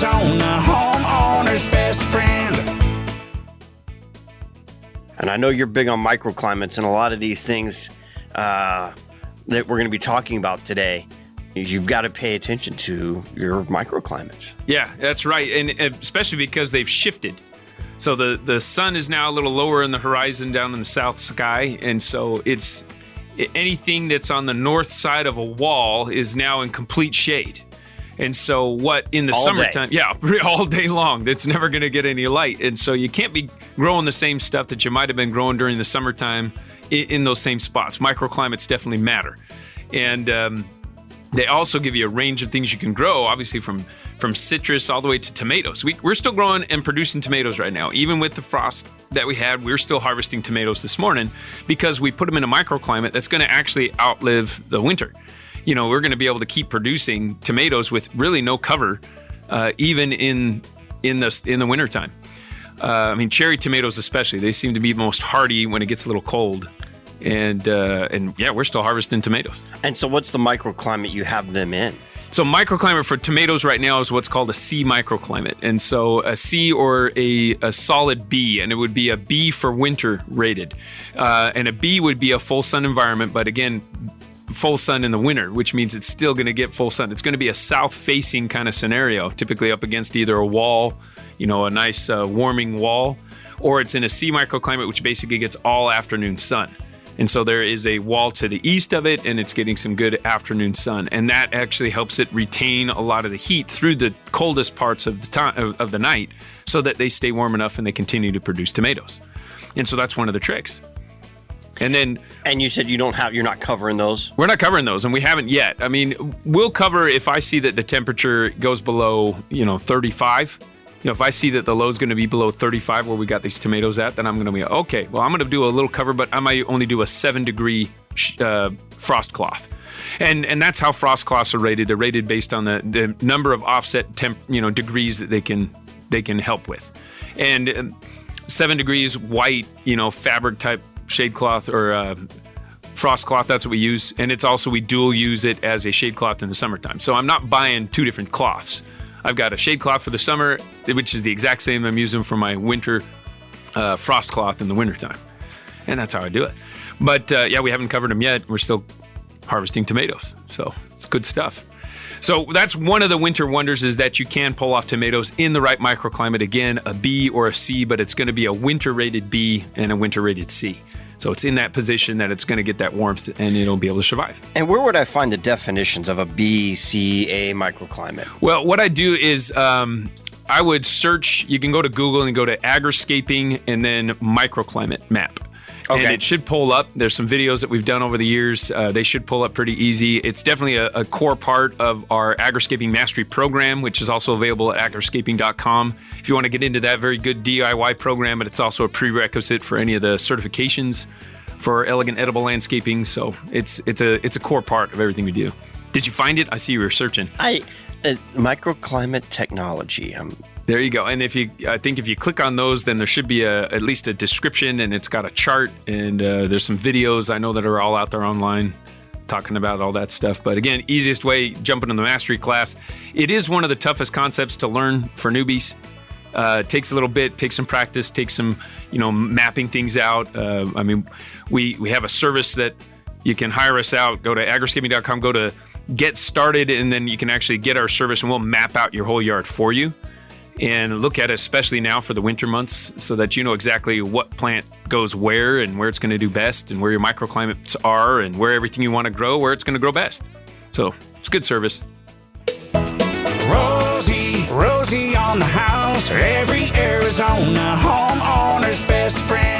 Arizona, homeowner's best friend. And I know you're big on microclimates, and a lot of these things that we're going to be talking about today, you've got to pay attention to your microclimates. Yeah, that's right. And especially because they've shifted. So the sun is now a little lower in the horizon down in the south sky. And so it's anything that's on the north side of a wall is now in complete shade. And so what in the summertime, all day long, it's never going to get any light. And so you can't be growing the same stuff that you might have been growing during the summertime in those same spots. Microclimates definitely matter. And they also give you a range of things you can grow, obviously from citrus all the way to tomatoes. We're still growing and producing tomatoes right now. Even with the frost that we had, we're still harvesting tomatoes this morning because we put them in a microclimate that's going to actually outlive the winter. You know, we're going to be able to keep producing tomatoes with really no cover, even in the wintertime. I mean, cherry tomatoes especially, they seem to be most hardy when it gets a little cold. And yeah, we're still harvesting tomatoes. And so what's the microclimate you have them in? So microclimate for tomatoes right now is what's called a C microclimate. And so a C or a solid B, and it would be a B for winter rated. And a B would be a full sun environment, but again, full sun in the winter, which means it's still going to get full sun. It's going to be a south-facing kind of scenario, typically up against either a wall, you know, a nice warming wall, or it's in a C microclimate, which basically gets all afternoon sun. And so there is a wall to the east of it, and it's getting some good afternoon sun. And that actually helps it retain a lot of the heat through the coldest parts of the time of the night so that they stay warm enough and they continue to produce tomatoes. And so that's one of the tricks. And you said you're not covering those? We're not covering those, and we haven't yet. I mean, we'll cover if I see that the temperature goes below, 35. If I see that the load's going to be below 35 where we got these tomatoes at, then I'm going to be, okay, well, I'm going to do a little cover, but I might only do a 7-degree frost cloth. And that's how frost cloths are rated. They're rated based on the number of offset degrees that they can help with. And 7 degrees white, fabric type shade cloth or frost cloth, that's what we use. And it's also, we dual use it as a shade cloth in the summertime. So I'm not buying two different cloths. I've got a shade cloth for the summer, which is the exact same I'm using for my winter frost cloth in the wintertime. And that's how I do it. But we haven't covered them yet. We're still harvesting tomatoes. So it's good stuff. So that's one of the winter wonders, is that you can pull off tomatoes in the right microclimate. Again, a B or a C, but it's going to be a winter rated B and a winter rated C. So it's in that position that it's going to get that warmth and it'll be able to survive. And where would I find the definitions of a B, C, A microclimate? Well, what I do is I would search, you can go to Google and go to Agriscaping and then microclimate map. Okay. And it should pull up. There's some videos that we've done over the years. They should pull up pretty easy. It's definitely a core part of our Agriscaping Mastery program, which is also available at agriscaping.com. If you want to get into that, very good DIY program, but it's also a prerequisite for any of the certifications for elegant edible landscaping. So it's a core part of everything we do. Did you find it? I see you were searching. Microclimate technology. There you go. And I think if you click on those, then there should be at least a description, and it's got a chart, and there's some videos I know that are all out there online talking about all that stuff. But again, easiest way, jumping in the mastery class. It is one of the toughest concepts to learn for newbies. Takes a little bit, takes some practice, takes some, mapping things out. We have a service that you can hire us out. Go to agriscaping.com, go to get started, and then you can actually get our service, and we'll map out your whole yard for you. And look at it, especially now for the winter months, so that you know exactly what plant goes where and where it's going to do best, and where your microclimates are, and where everything you want to grow, where it's going to grow best. So it's good service. Rosie on the house, every Arizona homeowner's best friend.